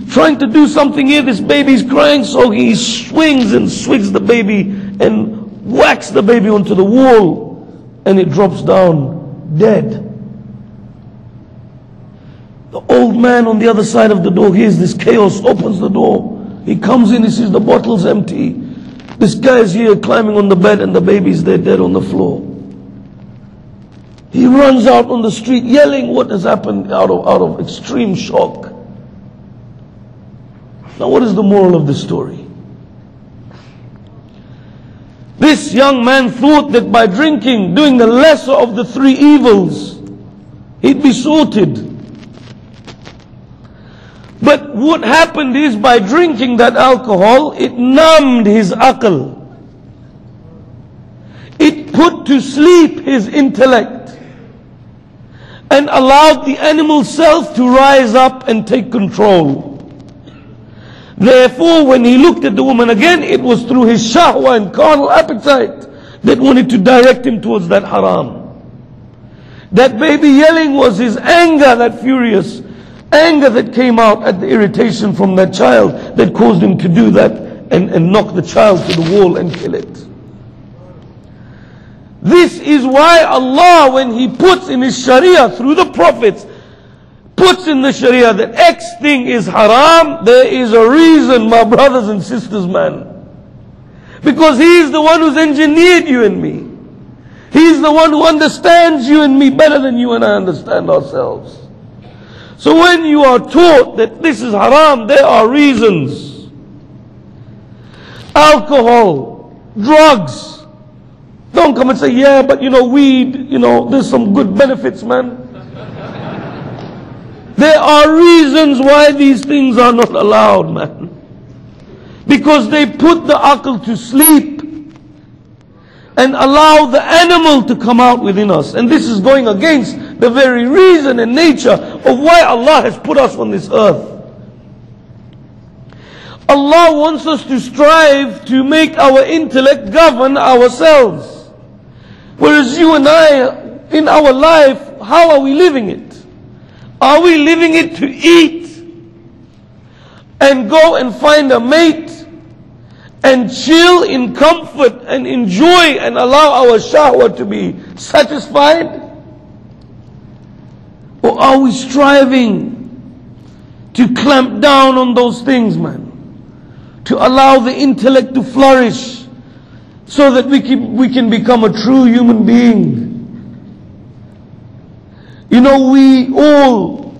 trying to do something here, this baby's crying, so he swings and swigs the baby and whacks the baby onto the wall, and it drops down dead. The old man on the other side of the door hears this chaos, opens the door. He comes in, he sees the bottle's empty. This guy is here climbing on the bed and the baby's there dead on the floor. He runs out on the street yelling what has happened out of extreme shock. Now what is the moral of this story? This young man thought that by drinking, doing the lesser of the three evils, he'd be sorted. But what happened is, by drinking that alcohol, it numbed his aql. It put to sleep his intellect and allowed the animal self to rise up and take control. Therefore, when he looked at the woman again, it was through his shahwa and carnal appetite that wanted to direct him towards that haram. That baby yelling was his anger, that furious anger that came out at the irritation from that child that caused him to do that and knock the child to the wall and kill it. This is why Allah, when He puts in His Sharia through the prophets, puts in the Sharia that X thing is haram, there is a reason, my brothers and sisters, man. Because He is the one who's engineered you and me. He's the one who understands you and me better than you and I understand ourselves. So when you are taught that this is haram, there are reasons. Alcohol, drugs. Don't come and say, yeah, but weed, there's some good benefits, man. There are reasons why these things are not allowed, man. Because they put the aql to sleep and allow the animal to come out within us. And this is going against the very reason and nature of why Allah has put us on this earth. Allah wants us to strive to make our intellect govern ourselves. Whereas you and I, in our life, how are we living it? Are we living it to eat and go and find a mate and chill in comfort and enjoy and allow our shahwa to be satisfied? Or are we striving to clamp down on those things, man? To allow the intellect to flourish so that we can become a true human being. We all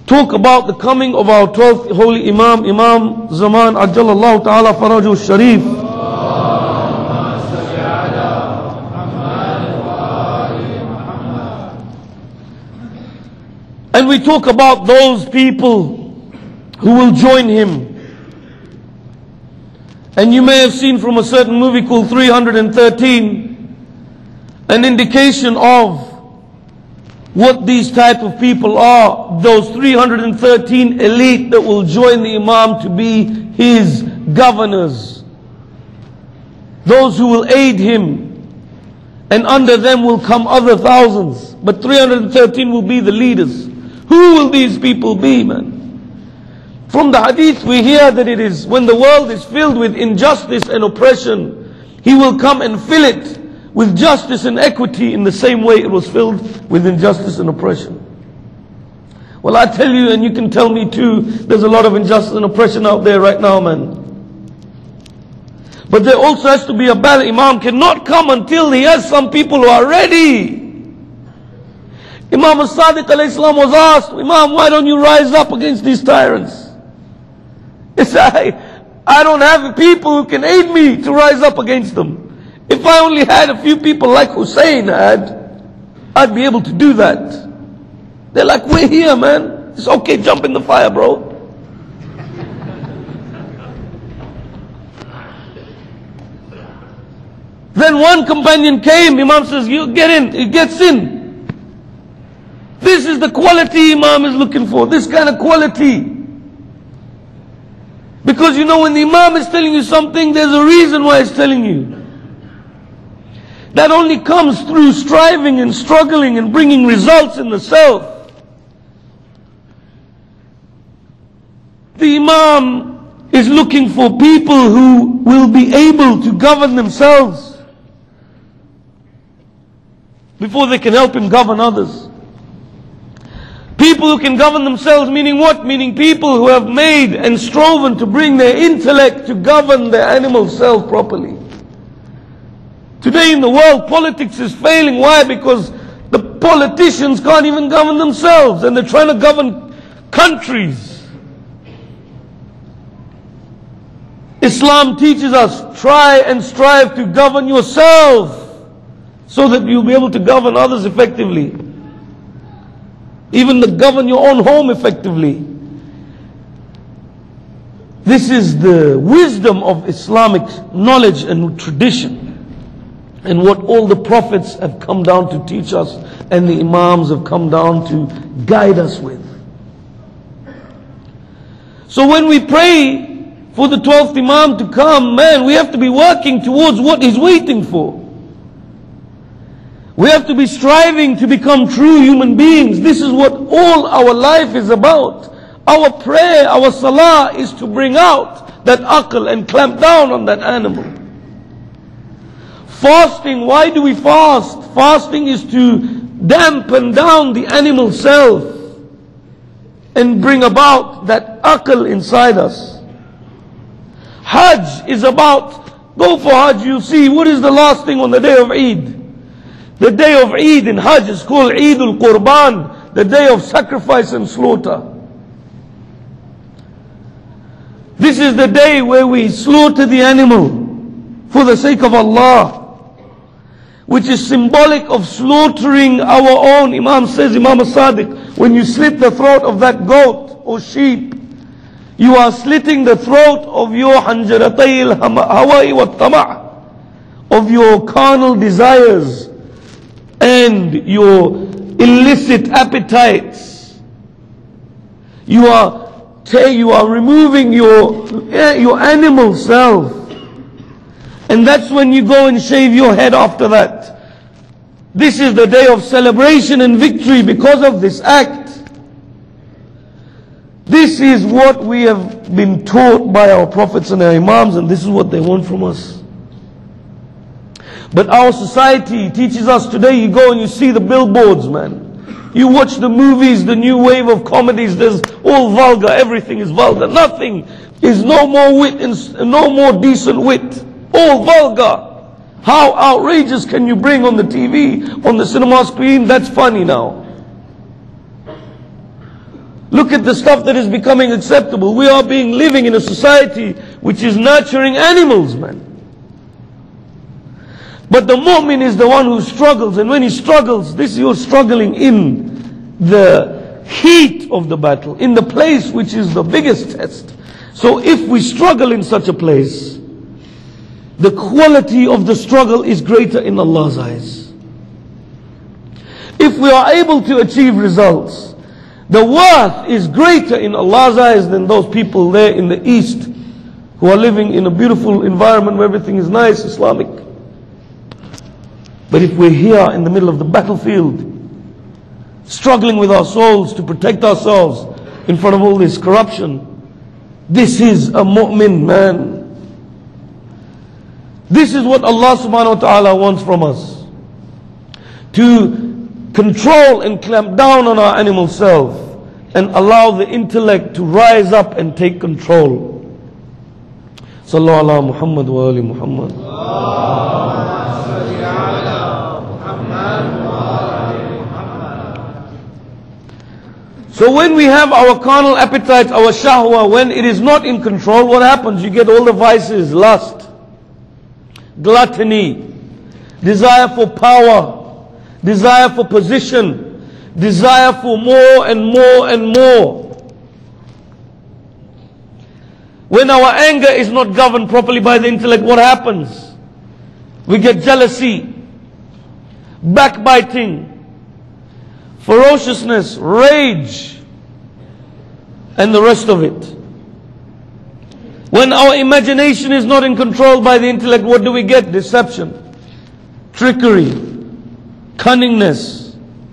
talk about the coming of our 12th holy Imam, Imam Zaman Ajjalallahu Ta'ala Farajuhu Sharif. And we talk about those people who will join him. And you may have seen from a certain movie called 313 an indication of what these type of people are. Those 313 elite that will join the Imam to be his governors. Those who will aid him. And under them will come other thousands. But 313 will be the leaders. Who will these people be, man? From the hadith we hear that it is when the world is filled with injustice and oppression, He will come and fill it with justice and equity in the same way it was filled with injustice and oppression. Well, I tell you, and you can tell me too, there's a lot of injustice and oppression out there right now, man. But there also has to be a balance. Imam cannot come until he has some people who are ready. Imam as-Sadiq alayhi salam was asked, Imam, why don't you rise up against these tyrants? He said, I don't have people who can aid me to rise up against them. If I only had a few people like Hussein had, I'd be able to do that. They're like, we're here, man. It's okay, jump in the fire, bro. Then one companion came, Imam says, you get in. He gets in. This is the quality Imam is looking for, this kind of quality. Because when the Imam is telling you something, there's a reason why he's telling you. That only comes through striving and struggling and bringing results in the self. Islam is looking for people who will be able to govern themselves before they can help him govern others. People who can govern themselves, meaning what? Meaning people who have made and striven to bring their intellect to govern their animal self properly. Today in the world, politics is failing. Why? Because the politicians can't even govern themselves, and they're trying to govern countries. Islam teaches us, try and strive to govern yourself so that you'll be able to govern others effectively. Even to govern your own home effectively. This is the wisdom of Islamic knowledge and tradition, and what all the prophets have come down to teach us, and the imams have come down to guide us with. So when we pray for the 12th imam to come, man, we have to be working towards what he's waiting for. We have to be striving to become true human beings. This is what all our life is about. Our prayer, our salah is to bring out that aql and clamp down on that animal. Fasting, why do we fast? Fasting is to dampen down the animal self and bring about that aql inside us. Hajj is about, go for Hajj, you see, what is the last thing on the day of Eid? The day of Eid in Hajj is called Eidul Qurban, the day of sacrifice and slaughter. This is the day where we slaughter the animal for the sake of Allah, which is symbolic of slaughtering our own. Imam says, Imam as-Sadiq, when you slit the throat of that goat or sheep, you are slitting the throat of your hanjaratayil hawa'i wa tama', of your carnal desires and your illicit appetites. You are removing your animal self. And that's when you go and shave your head after that. This is the day of celebration and victory because of this act. This is what we have been taught by our prophets and our imams, and this is what they want from us. But our society teaches us today, you go and you see the billboards, man. You watch the movies, the new wave of comedies, there's all vulgar, everything is vulgar. Nothing is no more wit and no more decent wit. All vulgar. How outrageous can you bring on the TV, on the cinema screen? That's funny now. Look at the stuff that is becoming acceptable. We are living in a society which is nurturing animals, man. But the mu'min is the one who struggles, and when he struggles, you're struggling in the heat of the battle, in the place which is the biggest test. So if we struggle in such a place, the quality of the struggle is greater in Allah's eyes. If we are able to achieve results, the worth is greater in Allah's eyes than those people there in the East who are living in a beautiful environment where everything is nice, Islamic. But if we're here in the middle of the battlefield, struggling with our souls to protect ourselves in front of all this corruption, this is a mu'min, man. This is what Allah subhanahu wa ta'ala wants from us. To control and clamp down on our animal self and allow the intellect to rise up and take control. Sallu ala Muhammad wa ali Muhammad. So when we have our carnal appetite, our shahwa, when it is not in control, what happens? You get all the vices: lust, gluttony, desire for power, desire for position, desire for more and more and more. When our anger is not governed properly by the intellect, what happens? We get jealousy, backbiting, ferociousness, rage, and the rest of it. When our imagination is not in control by the intellect, what do we get? Deception, trickery, cunningness,